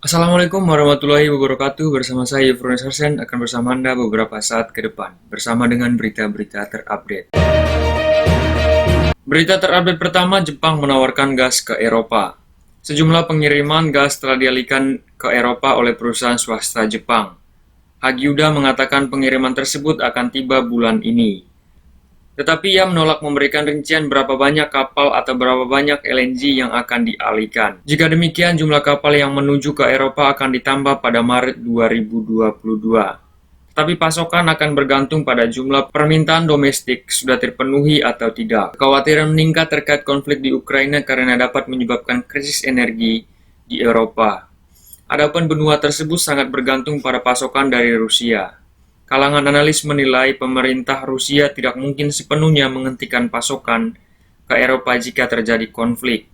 Assalamualaikum warahmatullahi wabarakatuh. Bersama saya Yufron Sarsen akan bersama Anda beberapa saat ke depan bersama dengan berita-berita terupdate. Berita terupdate pertama, Jepang menawarkan gas ke Eropa. Sejumlah pengiriman gas telah dialihkan ke Eropa oleh perusahaan swasta Jepang. Hagiuda mengatakan pengiriman tersebut akan tiba bulan ini. Tetapi ia menolak memberikan rincian berapa banyak kapal atau berapa banyak LNG yang akan dialihkan. Jika demikian, jumlah kapal yang menuju ke Eropa akan ditambah pada Maret 2022. Tetapi pasokan akan bergantung pada jumlah permintaan domestik sudah terpenuhi atau tidak. Kekhawatiran meningkat terkait konflik di Ukraina karena dapat menyebabkan krisis energi di Eropa. Adapun benua tersebut sangat bergantung pada pasokan dari Rusia. Kalangan analis menilai pemerintah Rusia tidak mungkin sepenuhnya menghentikan pasokan ke Eropa jika terjadi konflik.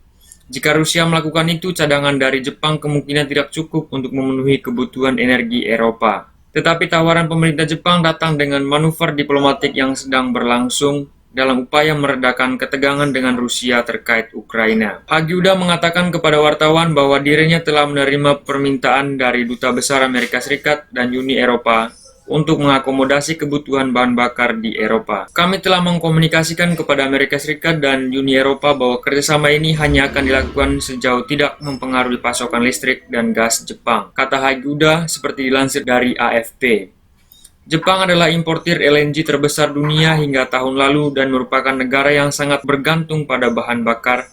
Jika Rusia melakukan itu, cadangan dari Jepang kemungkinan tidak cukup untuk memenuhi kebutuhan energi Eropa. Tetapi tawaran pemerintah Jepang datang dengan manuver diplomatik yang sedang berlangsung dalam upaya meredakan ketegangan dengan Rusia terkait Ukraina. Hagiuda mengatakan kepada wartawan bahwa dirinya telah menerima permintaan dari Duta Besar Amerika Serikat dan Uni Eropa untuk mengakomodasi kebutuhan bahan bakar di Eropa. Kami telah mengkomunikasikan kepada Amerika Serikat dan Uni Eropa bahwa kerjasama ini hanya akan dilakukan sejauh tidak mempengaruhi pasokan listrik dan gas Jepang, kata Hagiuda seperti dilansir dari AFP. Jepang adalah importir LNG terbesar dunia hingga tahun lalu dan merupakan negara yang sangat bergantung pada bahan bakar.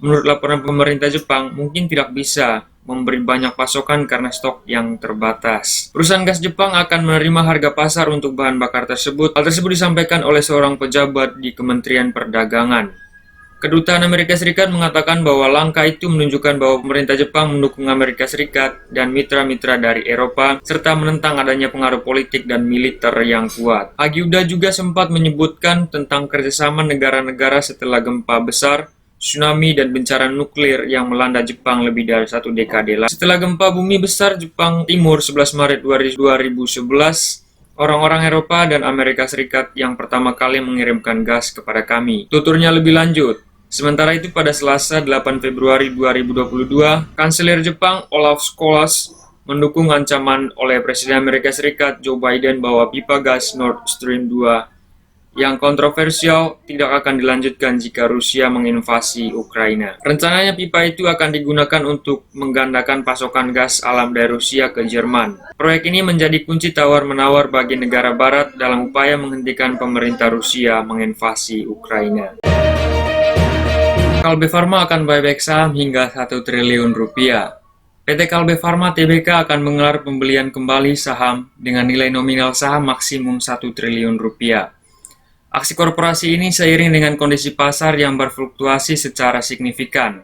Menurut laporan pemerintah Jepang, mungkin tidak bisa memberi banyak pasokan karena stok yang terbatas. Perusahaan gas Jepang akan menerima harga pasar untuk bahan bakar tersebut. Hal tersebut disampaikan oleh seorang pejabat di Kementerian Perdagangan. Kedutaan Amerika Serikat mengatakan bahwa langkah itu menunjukkan bahwa pemerintah Jepang mendukung Amerika Serikat dan mitra-mitra dari Eropa, serta menentang adanya pengaruh politik dan militer yang kuat. Hagiuda juga sempat menyebutkan tentang kerjasama negara-negara setelah gempa besar, tsunami dan bencana nuklir yang melanda Jepang lebih dari 1 dekade lalu. Setelah gempa bumi besar Jepang Timur 11 Maret 2011, orang-orang Eropa dan Amerika Serikat yang pertama kali mengirimkan gas kepada kami. Tuturnya lebih lanjut. Sementara itu pada Selasa 8 Februari 2022, Kanselir Jepang Olaf Scholz mendukung ancaman oleh Presiden Amerika Serikat Joe Biden bahwa pipa gas Nord Stream 2 yang kontroversial tidak akan dilanjutkan jika Rusia menginvasi Ukraina. Rencananya pipa itu akan digunakan untuk menggandakan pasokan gas alam dari Rusia ke Jerman. Proyek ini menjadi kunci tawar-menawar bagi negara barat dalam upaya menghentikan pemerintah Rusia menginvasi Ukraina. Kalbe Farma akan buyback saham hingga 1 triliun rupiah. PT Kalbe Farma Tbk akan menggelar pembelian kembali saham dengan nilai nominal saham maksimum 1 triliun rupiah. Aksi korporasi ini seiring dengan kondisi pasar yang berfluktuasi secara signifikan.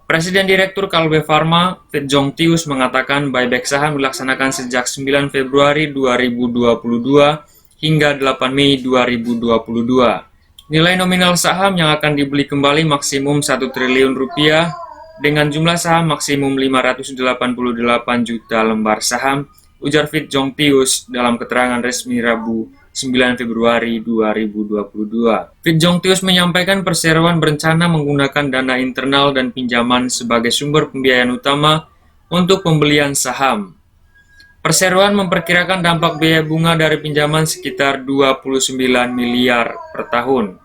Presiden Direktur Kalbe Farma, Fit Jong-tius, mengatakan buyback saham dilaksanakan sejak 9 Februari 2022 hingga 8 Mei 2022. Nilai nominal saham yang akan dibeli kembali maksimum 1 triliun rupiah dengan jumlah saham maksimum 588 juta lembar saham, ujar Fit Jong-tius dalam keterangan resmi Rabu 9 Februari 2022. Fit Jong-tius menyampaikan perseroan berencana menggunakan dana internal dan pinjaman sebagai sumber pembiayaan utama untuk pembelian saham. Perseroan memperkirakan dampak biaya bunga dari pinjaman sekitar 29 miliar per tahun.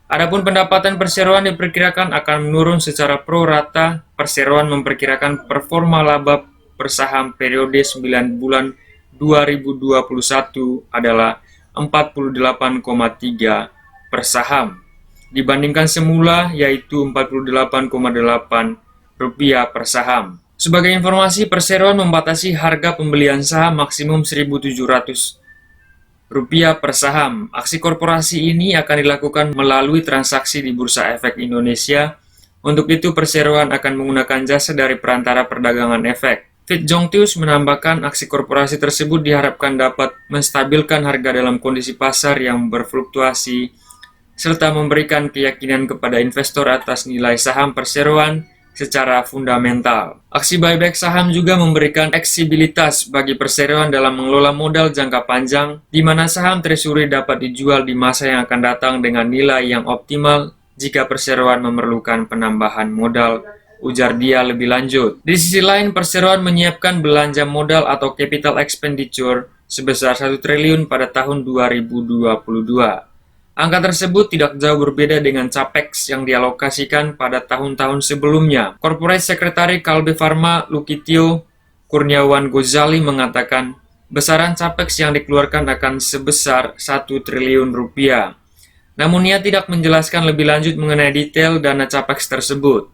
Adapun pendapatan perseroan diperkirakan akan menurun secara pro rata. Perseroan memperkirakan performa laba per saham periode 9 bulan 2021 adalah 48,3 per saham dibandingkan semula yaitu 48,8 rupiah per saham. Sebagai informasi, perseroan membatasi harga pembelian saham maksimum 1.700 rupiah per saham. Aksi korporasi ini akan dilakukan melalui transaksi di Bursa Efek Indonesia. Untuk itu, perseroan akan menggunakan jasa dari perantara perdagangan efek. Fit Jong-tius menambahkan aksi korporasi tersebut diharapkan dapat menstabilkan harga dalam kondisi pasar yang berfluktuasi serta memberikan keyakinan kepada investor atas nilai saham perseroan secara fundamental. Aksi buyback saham juga memberikan fleksibilitas bagi perseroan dalam mengelola modal jangka panjang, di mana saham treasury dapat dijual di masa yang akan datang dengan nilai yang optimal jika perseroan memerlukan penambahan modal, ujar dia lebih lanjut. Di sisi lain, perseroan menyiapkan belanja modal atau capital expenditure sebesar 1 triliun pada tahun 2022. Angka tersebut tidak jauh berbeda dengan capex yang dialokasikan pada tahun-tahun sebelumnya. Corporate Secretary Kalbe Pharma Lukitio Kurniawan Gozali mengatakan, besaran capex yang dikeluarkan akan sebesar 1 triliun rupiah. Namun ia tidak menjelaskan lebih lanjut mengenai detail dana capex tersebut.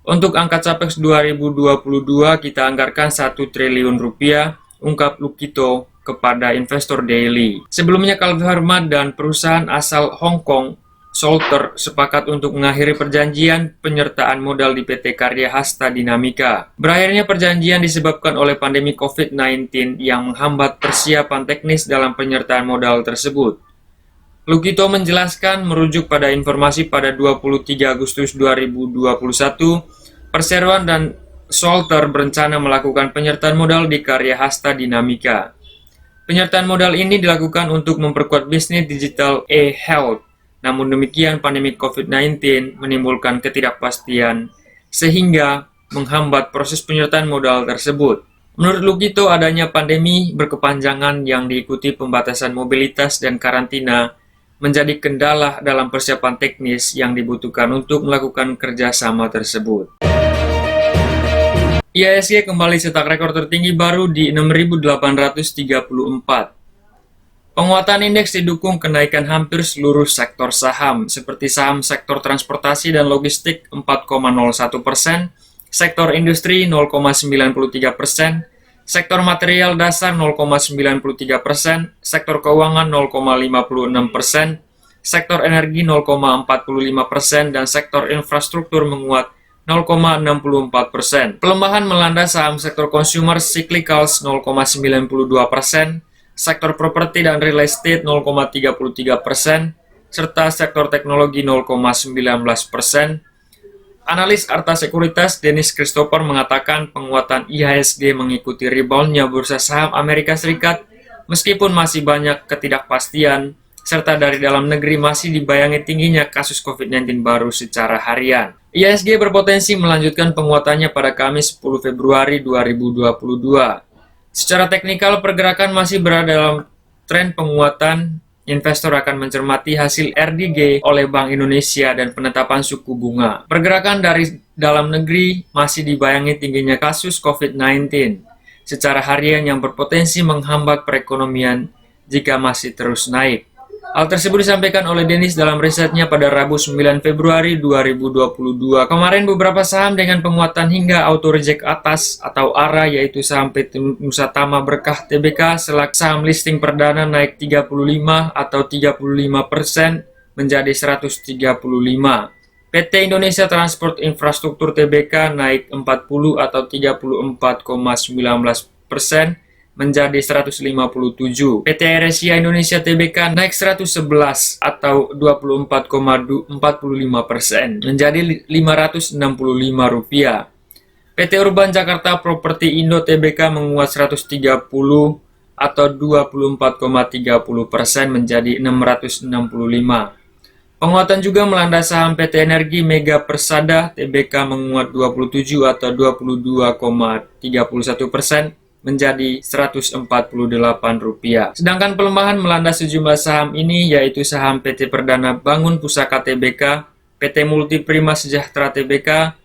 Untuk angka capex 2022 kita anggarkan 1 triliun rupiah, ungkap Lukito kepada Investor Daily. Sebelumnya Kalbe Pharma dan perusahaan asal Hong Kong, Solter, sepakat untuk mengakhiri perjanjian penyertaan modal di PT Karya Hasta Dinamika. Berakhirnya perjanjian disebabkan oleh pandemi COVID-19 yang menghambat persiapan teknis dalam penyertaan modal tersebut. Lukito menjelaskan merujuk pada informasi pada 23 Agustus 2021, perseroan dan Solter berencana melakukan penyertaan modal di Karya Hasta Dinamika. Penyertaan modal ini dilakukan untuk memperkuat bisnis digital e-health. Namun demikian, pandemi COVID-19 menimbulkan ketidakpastian sehingga menghambat proses penyertaan modal tersebut. Menurut Lukito, adanya pandemi berkepanjangan yang diikuti pembatasan mobilitas dan karantina menjadi kendala dalam persiapan teknis yang dibutuhkan untuk melakukan kerjasama tersebut. IHSG kembali cetak rekor tertinggi baru di 6.834. Penguatan indeks didukung kenaikan hampir seluruh sektor saham, seperti saham sektor transportasi dan logistik 4,01%, sektor industri 0,93%, sektor material dasar 0,93%, sektor keuangan 0,56%, sektor energi 0,45%, dan sektor infrastruktur menguat 0,64%. Pelemahan melanda saham sektor consumer cyclicals 0,92%, sektor properti dan real estate 0,33%, serta sektor teknologi 0,19%. Analis Arta Sekuritas Dennis Christopher mengatakan penguatan IHSG mengikuti reboundnya bursa saham Amerika Serikat meskipun masih banyak ketidakpastian, serta dari dalam negeri masih dibayangi tingginya kasus COVID-19 baru secara harian. IHSG berpotensi melanjutkan penguatannya pada Kamis 10 Februari 2022. Secara teknikal, pergerakan masih berada dalam tren penguatan. Investor akan mencermati hasil RDG oleh Bank Indonesia dan penetapan suku bunga. Pergerakan dari dalam negeri masih dibayangi tingginya kasus COVID-19 secara harian yang berpotensi menghambat perekonomian jika masih terus naik. Hal tersebut disampaikan oleh Dennis dalam risetnya pada Rabu 9 Februari 2022. Kemarin beberapa saham dengan penguatan hingga auto reject atas atau ARA, yaitu saham PT Nusatama Berkah Tbk selaku saham listing perdana naik 35 atau 35% menjadi 135. PT Indonesia Transport Infrastruktur Tbk naik 40 atau 34,19% menjadi 157. PT AirAsia Indonesia Tbk naik 111 atau 24,45% menjadi Rp565. PT Urban Jakarta Properti Indo Tbk menguat 130 atau 24,30% menjadi Rp665. Penguatan juga melanda saham PT Energi Mega Persada Tbk menguat 27 atau 22,31% menjadi Rp148. Sedangkan pelemahan melanda sejumlah saham ini, yaitu saham PT Perdana Bangun Pusaka Tbk, PT Multiprima Sejahtera Tbk,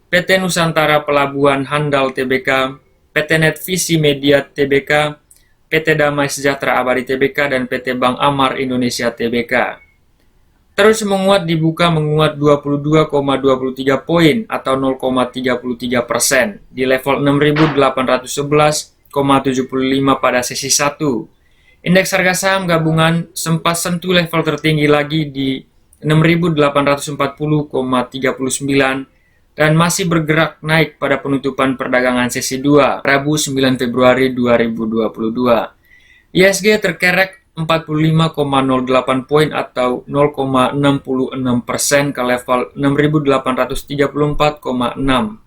PT Nusantara Pelabuhan Handal Tbk, PT Netvisi Media Tbk, PT Damai Sejahtera Abadi Tbk, dan PT Bank Amar Indonesia Tbk. Terus menguat dibuka menguat 22,23 poin atau 0,33% di level 6.811,75 pada sesi 1. Indeks harga saham gabungan sempat sentuh level tertinggi lagi di 6.840,39 dan masih bergerak naik pada penutupan perdagangan sesi 2, Rabu 9 Februari 2022. IHSG terkerek 45,08 poin atau 0,66% ke level 6.834,6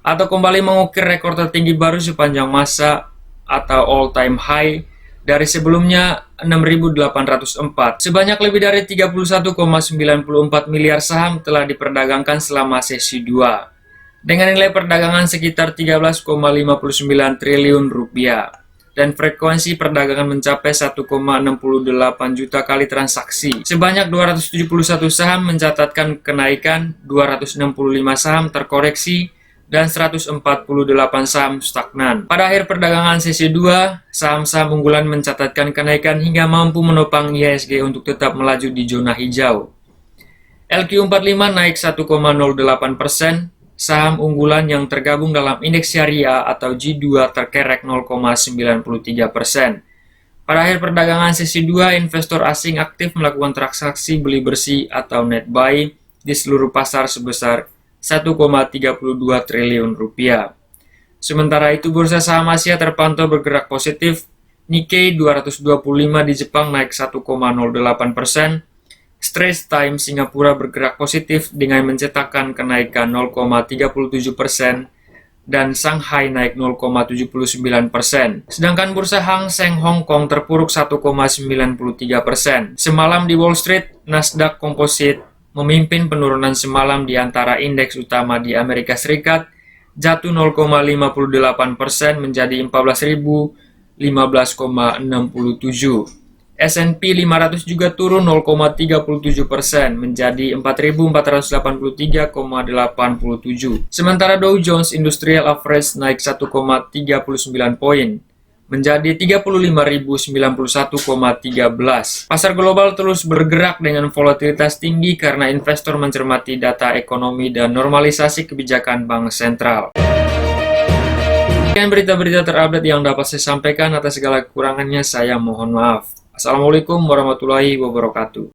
atau kembali mengukir rekor tertinggi baru sepanjang masa atau all-time high dari sebelumnya 6.804. Sebanyak lebih dari 31,94 miliar saham telah diperdagangkan selama sesi 2 dengan nilai perdagangan sekitar 13,59 triliun rupiah. Dan frekuensi perdagangan mencapai 1,68 juta kali transaksi. Sebanyak 271 saham mencatatkan kenaikan, 265 saham terkoreksi, dan 148 saham stagnan. Pada akhir perdagangan sesi 2, saham-saham unggulan mencatatkan kenaikan hingga mampu menopang IHSG untuk tetap melaju di zona hijau. LQ45 naik 1,08%. Saham unggulan yang tergabung dalam indeks syariah atau G2 terkerek 0,93%. Pada akhir perdagangan sesi 2, investor asing aktif melakukan transaksi beli bersih atau net buy di seluruh pasar sebesar 1,32 triliun rupiah. Sementara itu, bursa saham Asia terpantau bergerak positif. Nikkei 225 di Jepang naik 1,08%. Straits Times Singapura bergerak positif dengan mencetakkan kenaikan 0,37% dan Shanghai naik 0,79%. Sedangkan bursa Hang Seng Hong Kong terpuruk 1,93%. Semalam di Wall Street, Nasdaq Composite memimpin penurunan semalam di antara indeks utama di Amerika Serikat, jatuh 0,58% menjadi 14.015,67. S&P 500 juga turun 0,37% menjadi 4.483,87. Sementara Dow Jones Industrial Average naik 1,39 poin menjadi 35.091,13. Pasar global terus bergerak dengan volatilitas tinggi karena investor mencermati data ekonomi dan normalisasi kebijakan bank sentral. Sekian berita-berita terupdate yang dapat saya sampaikan. Atas segala kekurangannya saya mohon maaf. Assalamualaikum warahmatullahi wabarakatuh.